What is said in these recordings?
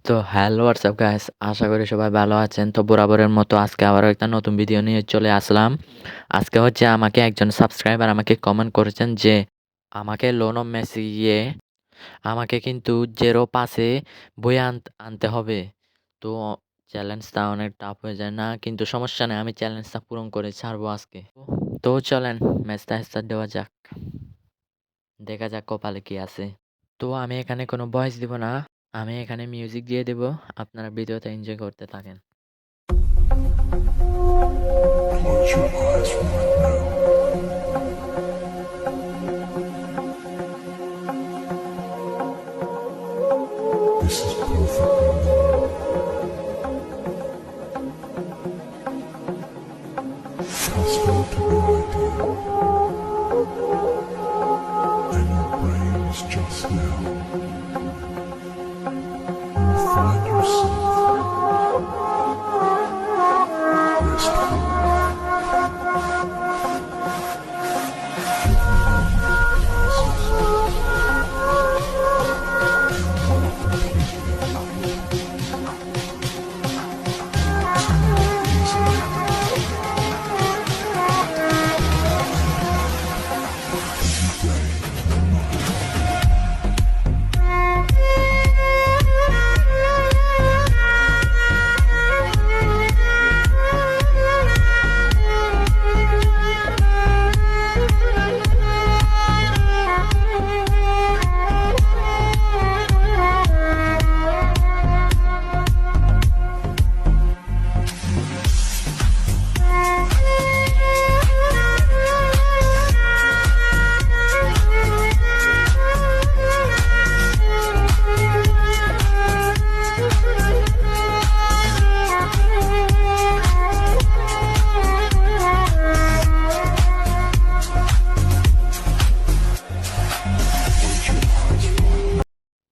তো hello WhatsApp guys, আশা করি সবাই ভালো আছেন। তো বরাবরের মতো আজকে আবারও একটা নতুন ভিডিও নিয়ে চলে আসলাম। আজকে হচ্ছে আমাকে একজন সাবস্ক্রাইবার আমাকে কমেন্ট করেছেন যে আমাকে লোন মেসি গিয়ে আমাকে কিন্তু 0 পাসে বই আনতে হবে। তো চ্যালেঞ্জটা অনেক টাফ হয়ে যায় না, কিন্তু সমস্যা নেই, আমি চ্যালেঞ্জটা পূরণ করে ছাড়বো আজকে। তো চলেন ম্যাচটা স্টার্ট দেওয়া যাক, দেখা যাক কপালে কি আছে। তো আমি এখানে কোনো ভয়েস দিব না, আমি এখানে মিউজিক দিয়ে দেব। আপনারা ভিডিওটা এনজয় করতে থাকেন। Close your eyes right now. This is perfectly normal. Custom to the idea. And your brain is just now. You will find yourself restful.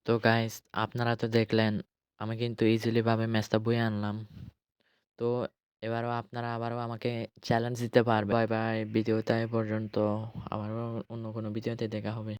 তো গাইস, আপনারা তো দেখলেন আমি কিন্তু ইজিলি ভাবে ম্যাচটা বয়ে আনলাম। তো এবারও আপনারা আবারও আমাকে চ্যালেঞ্জ দিতে পারবেন। বাই বাই, ভিডিওটা এ পর্যন্ত। আবারও অন্য কোনো ভিডিওতে দেখা হবে।